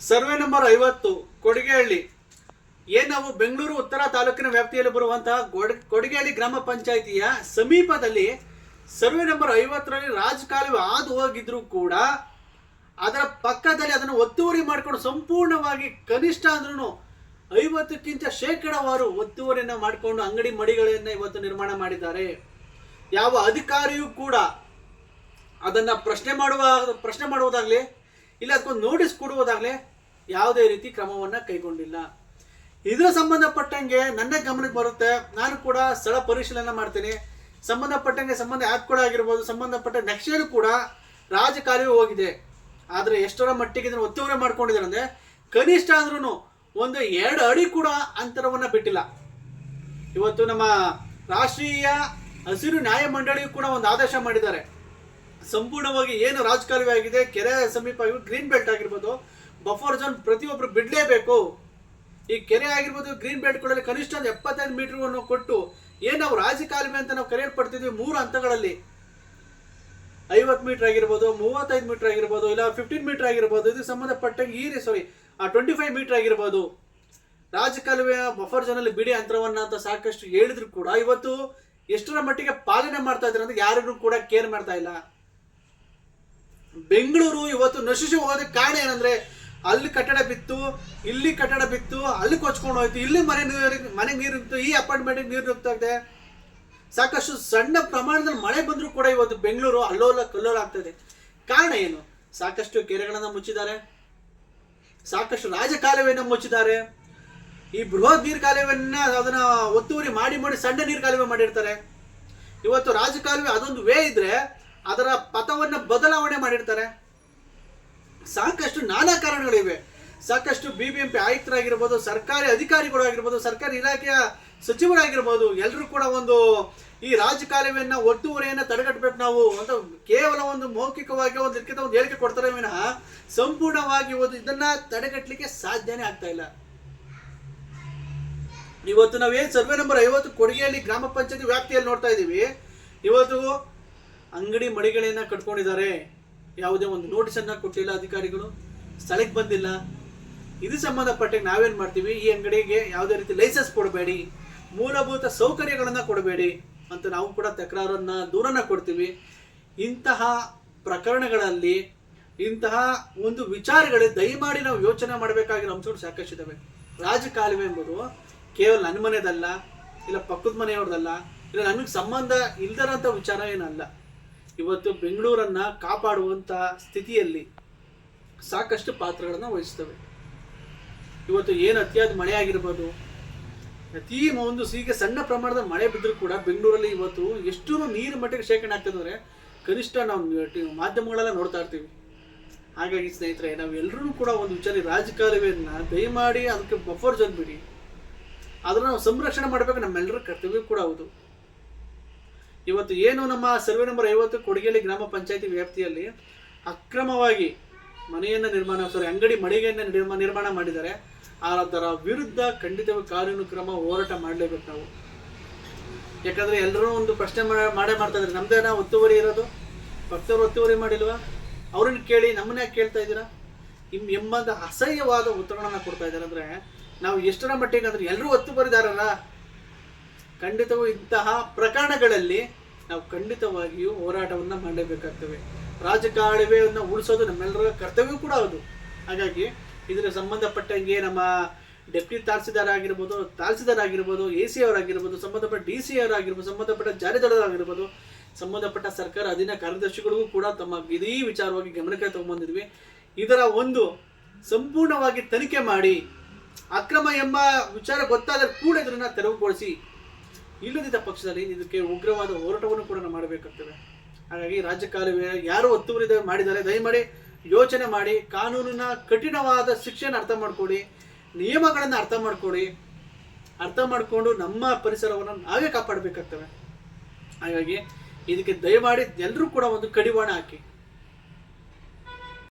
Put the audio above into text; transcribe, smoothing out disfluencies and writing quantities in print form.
Survey number 50 Kodigehalli. ನಾವು ಬೆಂಗಳೂರು ಉತ್ತರ ತಾಲೂಕಿನ ವ್ಯಾಪ್ತಿಯಲ್ಲಿ ಬರುವಂತಹ ಕೊಡಿಗೆಹಳ್ಳಿ ಗ್ರಾಮ ಪಂಚಾಯಿತಿಯ ಸಮೀಪದಲ್ಲಿ ಸರ್ವೆ ನಂಬರ್ 50ರಲ್ಲಿ ರಾಜಕಾಲುವೆ ಹಾದು ಹೋಗಿದ್ರು ಕೂಡ ಅದರ ಪಕ್ಕದಲ್ಲಿ ಅದನ್ನು ಒತ್ತುವರಿ ಮಾಡಿಕೊಂಡು ಸಂಪೂರ್ಣವಾಗಿ ಕನಿಷ್ಠ ಅಂದ್ರೂ 50ಕ್ಕಿಂತ ಶೇಕಡವಾರು ಒತ್ತುವರಿಯನ್ನು ಮಾಡಿಕೊಂಡು ಅಂಗಡಿ ಮಳಿಗಳನ್ನು ಇವತ್ತು ನಿರ್ಮಾಣ ಮಾಡಿದ್ದಾರೆ. ಯಾವ ಅಧಿಕಾರಿಯೂ ಕೂಡ ಅದನ್ನು ಪ್ರಶ್ನೆ ಮಾಡುವುದಾಗಲಿ ಇಲ್ಲ ಅದಕ್ಕೊಂದು ನೋಟಿಸ್ ಕೊಡುವುದಾಗಲಿ ಯಾವುದೇ ರೀತಿ ಕ್ರಮವನ್ನು ಕೈಗೊಂಡಿಲ್ಲ. ಇದರ ಸಂಬಂಧಪಟ್ಟಂಗೆ ನನ್ನ ಗಮನಕ್ಕೆ ಬರುತ್ತೆ. ನಾನು ಕೂಡ ಸ್ಥಳ ಪರಿಶೀಲನೆ ಮಾಡ್ತೀನಿ. ಸಂಬಂಧಪಟ್ಟಂಗೆ ಸಂಬಂಧ ಆ್ಯಪ್ ಕೂಡ ಆಗಿರ್ಬೋದು, ಸಂಬಂಧಪಟ್ಟ ನಕ್ಷೆಯಲ್ಲೂ ಕೂಡ ರಾಜಕಾಲುವೆ ಹೋಗಿದೆ. ಆದರೆ ಎಷ್ಟರ ಮಟ್ಟಿಗೆ ಇದನ್ನು ಒತ್ತುವರಿ ಮಾಡ್ಕೊಂಡಿದ್ದಾರೆ ಅಂದರೆ ಕನಿಷ್ಠ ಅಂದ್ರೂ ಒಂದು 2 ಅಡಿ ಕೂಡ ಅಂತರವನ್ನು ಬಿಟ್ಟಿಲ್ಲ. ಇವತ್ತು ನಮ್ಮ ರಾಷ್ಟ್ರೀಯ ಹಸಿರು ನ್ಯಾಯ ಮಂಡಳಿಯು ಕೂಡ ಒಂದು ಆದೇಶ ಮಾಡಿದ್ದಾರೆ. ಸಂಪೂರ್ಣವಾಗಿ ಏನು ರಾಜಕಾಲುವೆ ಆಗಿದೆ, ಕೆರೆ ಸಮೀಪ ಗ್ರೀನ್ ಬೆಲ್ಟ್ ಆಗಿರ್ಬೋದು, ಬಫರ್ ಝೋನ್ ಪ್ರತಿಯೊಬ್ಬರು ಬಿಡಲೇಬೇಕು. ಈ ಕೆರೆ ಆಗಿರ್ಬೋದು, ಗ್ರೀನ್ ಬೆಲ್ಟ್ಗಳಲ್ಲಿ ಕನಿಷ್ಠ 75 ಮೀಟರ್ವನ್ನು ಕೊಟ್ಟು ಏನು ನಾವು ರಾಜಕಾಲುವೆ ಅಂತ ನಾವು ಕರೆಯಲ್ಪಡ್ತಿದ್ವಿ 3 ಹಂತಗಳಲ್ಲಿ 50 ಮೀಟರ್ ಆಗಿರ್ಬೋದು, 35 ಮೀಟರ್ ಆಗಿರ್ಬೋದು, ಇಲ್ಲ 15 ಮೀಟರ್ ಆಗಿರ್ಬೋದು, ಇದಕ್ಕೆ ಸಂಬಂಧಪಟ್ಟಂಗೆ 25 ಮೀಟರ್ ಆಗಿರ್ಬೋದು, ರಾಜಕಾಲುವೆ ಬಫರ್ ಝೋನಲ್ಲಿ ಬಿಡಿ ಅಂತರವನ್ನ ಅಂತ ಸಾಕಷ್ಟು ಹೇಳಿದ್ರು ಕೂಡ ಇವತ್ತು ಎಷ್ಟರ ಮಟ್ಟಿಗೆ ಪಾಲನೆ ಮಾಡ್ತಾ ಇದ್ದಾರೆ ಅಂದ್ರೆ ಯಾರಿಗೂ ಕೂಡ ಕೇರ್ ಮಾಡ್ತಾ ಇಲ್ಲ. ಬೆಂಗಳೂರು ಇವತ್ತು ನಶಿಸಿ ಹೋಗೋದಕ್ಕೆ ಕಾರಣ ಏನಂದ್ರೆ ಅಲ್ಲಿ ಕಟ್ಟಡ ಬಿತ್ತು, ಇಲ್ಲಿ ಕಟ್ಟಡ ಬಿತ್ತು, ಅಲ್ಲಿ ಕೊಚ್ಕೊಂಡು ಹೋಯ್ತು, ಇಲ್ಲಿ ಮನೆಗೆ ನೀರು ಇತ್ತು, ಈ ಅಪಾರ್ಟ್ಮೆಂಟ್ಗೆ ನೀರು ನುಗ್ತಾ ಇದೆ. ಸಾಕಷ್ಟು ಸಣ್ಣ ಪ್ರಮಾಣದಲ್ಲಿ ಮಳೆ ಬಂದರೂ ಕೂಡ ಇವತ್ತು ಬೆಂಗಳೂರು ಅಲ್ಲೋಲ ಕಲ್ಲೋಲ ಆಗ್ತದೆ. ಕಾರಣ ಏನು? ಸಾಕಷ್ಟು ಕೆರೆಗಳನ್ನು ಮುಚ್ಚಿದ್ದಾರೆ, ಸಾಕಷ್ಟು ರಾಜಕಾಲುವೆಯನ್ನು ಮುಚ್ಚಿದ್ದಾರೆ. ಈ ಬೃಹತ್ ನೀರು ಕಾಲುವೆಯನ್ನ ಅದನ್ನ ಒತ್ತುವರಿ ಮಾಡಿ ಸಣ್ಣ ನೀರು ಕಾಲುವೆ ಮಾಡಿರ್ತಾರೆ. ಇವತ್ತು ರಾಜಕಾಲುವೆ ಅದೊಂದು ವೇ ಇದ್ರೆ ಅದರ ಪಥವನ್ನು ಬದಲಾವಣೆ ಮಾಡಿರ್ತಾರೆ. ಸಾಕಷ್ಟು ನಾನಾ ಕಾರಣಗಳಿವೆ. ಸಾಕಷ್ಟು BBMP ಆಯುಕ್ತರಾಗಿರ್ಬೋದು, ಸರ್ಕಾರಿ ಅಧಿಕಾರಿಗಳು ಆಗಿರ್ಬೋದು, ಸರ್ಕಾರಿ ಇಲಾಖೆಯ ಸಚಿವರಾಗಿರ್ಬೋದು, ಎಲ್ಲರೂ ಕೂಡ ಈ ರಾಜಕಾಲುವೆಯನ್ನ ಒತ್ತುವರಿಯನ್ನು ತಡೆಗಟ್ಟಬೇಕು ನಾವು ಅಂತ ಕೇವಲ ಒಂದು ಮೌಖಿಕವಾಗಿ ಒಂದು ಲಿಖಿತ ಒಂದು ಹೇಳಿಕೆ ಕೊಡ್ತಾರೆ ವಿನಃ ಸಂಪೂರ್ಣವಾಗಿ ಇದನ್ನ ತಡೆಗಟ್ಟಲಿಕ್ಕೆ ಸಾಧ್ಯನೇ ಆಗ್ತಾ ಇಲ್ಲ. ಇವತ್ತು ನಾವೇನು ಸರ್ವೆ ನಂಬರ್ 50 ಕೊಡಿಗೆಹಳ್ಳಿ ಗ್ರಾಮ ಪಂಚಾಯತಿ ವ್ಯಾಪ್ತಿಯಲ್ಲಿ ನೋಡ್ತಾ ಇದ್ದೀವಿ. ಇವತ್ತು ಅಂಗಡಿ ಮಳಿಗೆಗಳನ್ನ ಕಟ್ಕೊಂಡಿದ್ದಾರೆ. ಯಾವುದೇ ಒಂದು ನೋಟಿಸನ್ನು ಕೊಟ್ಟಿಲ್ಲ, ಅಧಿಕಾರಿಗಳು ಸ್ಥಳಕ್ಕೆ ಬಂದಿಲ್ಲ. ಇದು ಸಂಬಂಧಪಟ್ಟ ನಾವೇನು ಮಾಡ್ತೀವಿ, ಈ ಅಂಗಡಿಗೆ ಯಾವುದೇ ರೀತಿ ಲೈಸೆನ್ಸ್ ಕೊಡಬೇಡಿ, ಮೂಲಭೂತ ಸೌಕರ್ಯಗಳನ್ನು ಕೊಡಬೇಡಿ ಅಂತ ನಾವು ಕೂಡ ದೂರನ್ನ ಕೊಡ್ತೀವಿ. ಇಂತಹ ಪ್ರಕರಣಗಳಲ್ಲಿ ಇಂತಹ ಒಂದು ವಿಚಾರಗಳಲ್ಲಿ ದಯಮಾಡಿ ನಾವು ಯೋಚನೆ ಮಾಡಬೇಕಾಗಿರೋ ಅಂಶಗಳು ಸಾಕಷ್ಟು ಇದ್ದಾವೆ. ರಾಜಕಾಲುವೆ ಎಂಬುದು ಕೇವಲ ನನ್ನ ಮನೆಯದಲ್ಲ, ಇಲ್ಲ ಪಕ್ಕದ ಮನೆಯವ್ರದಲ್ಲ, ಇಲ್ಲ ನಮಗೆ ಸಂಬಂಧ ಇಲ್ದಿರೋಂಥ ವಿಚಾರ ಏನಲ್ಲ. ಇವತ್ತು ಬೆಂಗಳೂರನ್ನು ಕಾಪಾಡುವಂಥ ಸ್ಥಿತಿಯಲ್ಲಿ ಸಾಕಷ್ಟು ಪಾತ್ರಗಳನ್ನು ವಹಿಸ್ತವೆ. ಇವತ್ತು ಏನು ಅತಿಯಾದ ಮಳೆ ಆಗಿರ್ಬೋದು, ಹೀಗೆ ಸಣ್ಣ ಪ್ರಮಾಣದ ಮಳೆ ಬಿದ್ದರೂ ಕೂಡ ಬೆಂಗಳೂರಲ್ಲಿ ಇವತ್ತು ಎಷ್ಟು ನೀರು ಮಟ್ಟಿಗೆ ಶೇಖರಣೆ ಆಗ್ತದೆ ಕನಿಷ್ಠ ನಾವು ಮಾಧ್ಯಮಗಳೆಲ್ಲ ನೋಡ್ತಾ ಇರ್ತೀವಿ. ಹಾಗಾಗಿ ಸ್ನೇಹಿತರೆ, ನಾವೆಲ್ಲರೂ ಕೂಡ ಒಂದು ವಿಚಾರ ರಾಜಕಾಲುವೆಯನ್ನು ದಯಮಾಡಿ ಅದಕ್ಕೆ ಬಫರ್ ಝೋನ್ ಬಿಡಿ, ಅದನ್ನು ನಾವು ಸಂರಕ್ಷಣೆ ಮಾಡಬೇಕು, ನಮ್ಮೆಲ್ಲರ ಕರ್ತವ್ಯ ಕೂಡ ಹೌದು. ಇವತ್ತು ಏನು ನಮ್ಮ ಸರ್ವೆ ನಂಬರ್ 50 ಕೊಡಿಗೆಹಳ್ಳಿ ಗ್ರಾಮ ಪಂಚಾಯತಿ ವ್ಯಾಪ್ತಿಯಲ್ಲಿ ಅಕ್ರಮವಾಗಿ ಅಂಗಡಿ ಮಳಿಗೆಯನ್ನು ನಿರ್ಮಾಣ ಮಾಡಿದ್ದಾರೆ. ಅದರ ವಿರುದ್ಧ ಖಂಡಿತವಾಗಿ ಕಾನೂನು ಕ್ರಮ ಹೋರಾಟ ಮಾಡಲೇಬೇಕು ನಾವು. ಯಾಕಂದ್ರೆ ಎಲ್ಲರೂ ಒಂದು ಪ್ರಶ್ನೆ ಮಾಡ್ತಾ ಇದ್ದಾರೆ, ನಮ್ದೇನ ಒತ್ತುವರಿ ಇರೋದು, ಭಕ್ತರು ಒತ್ತುವರಿ ಮಾಡಿಲ್ವಾ, ಅವ್ರನ್ನ ಕೇಳಿ ನಮ್ಮನ್ನ ಯಾಕೆ ಕೇಳ್ತಾ ಇದ್ದೀರಾ ಎಂಬಂತ ಅಸಹ್ಯವಾದ ಉತ್ತರಗಳನ್ನು ಕೊಡ್ತಾ ಇದ್ದಾರೆ. ಅಂದ್ರೆ ನಾವು ಎಷ್ಟರ ಮಟ್ಟಿಗೆ ಅಂದ್ರೆ ಎಲ್ಲರೂ ಒತ್ತುವರಿದಾರಲ್ಲ. ಖಂಡಿತವೂ ಇಂತಹ ಪ್ರಕರಣಗಳಲ್ಲಿ ನಾವು ಖಂಡಿತವಾಗಿಯೂ ಹೋರಾಟವನ್ನು ಮಾಡಲೇಬೇಕಾಗ್ತವೆ. ರಾಜಕಾಲುವೆಯನ್ನು ಉಳಿಸೋದು ನಮ್ಮೆಲ್ಲರ ಕರ್ತವ್ಯ ಕೂಡ ಹೌದು. ಹಾಗಾಗಿ ಇದರ ಸಂಬಂಧಪಟ್ಟಂಗೆ ನಮ್ಮ ಡೆಪ್ಯೂಟಿ ತಹಸೀಲ್ದಾರ್ ಆಗಿರ್ಬೋದು, AC ಅವರಾಗಿರ್ಬೋದು, ಸಂಬಂಧಪಟ್ಟ DC ಅವರಾಗಿರ್ಬೋದು, ಸಂಬಂಧಪಟ್ಟ ಜಾರಿದಾರರಾಗಿರ್ಬೋದು, ಸಂಬಂಧಪಟ್ಟ ಸರ್ಕಾರ ಅಧೀನ ಕಾರ್ಯದರ್ಶಿಗಳಿಗೂ ಕೂಡ ತಮ್ಮ ಇದೇ ವಿಚಾರವಾಗಿ ಗಮನಕ್ಕೆ ತಗೊಂಡ್ಬಂದಿದ್ವಿ. ಇದರ ಒಂದು ಸಂಪೂರ್ಣವಾಗಿ ತನಿಖೆ ಮಾಡಿ ಅಕ್ರಮ ಎಂಬ ವಿಚಾರ ಗೊತ್ತಾದರೆ ಕೂಡ ಇದನ್ನು ತೆರವುಗೊಳಿಸಿ, ಇಲ್ಲದಿದ್ದ ಪಕ್ಷದಲ್ಲಿ ಇದಕ್ಕೆ ಉಗ್ರವಾದ ಹೋರಾಟವನ್ನು ಕೂಡ ನಾವು ಮಾಡಬೇಕಾಗ್ತದೆ. ಹಾಗಾಗಿ ರಾಜಕಾಲುವೆ ಯಾರು ಒತ್ತುವರಿ ಮಾಡಿದ್ದಾರೆ ದಯಮಾಡಿ ಯೋಚನೆ ಮಾಡಿ ಕಾನೂನಿನ ಕಠಿಣವಾದ ಶಿಕ್ಷೆಯನ್ನು ಅರ್ಥ ಮಾಡ್ಕೊಳ್ಳಿ, ನಿಯಮಗಳನ್ನು ಅರ್ಥ ಮಾಡಿಕೊಂಡು ನಮ್ಮ ಪರಿಸರವನ್ನು ನಾವೇ ಕಾಪಾಡಬೇಕಾಗ್ತವೆ. ಹಾಗಾಗಿ ಇದಕ್ಕೆ ದಯಮಾಡಿ ಎಲ್ಲರೂ ಕೂಡ ಒಂದು ಕಡಿವಾಣ ಹಾಕಿ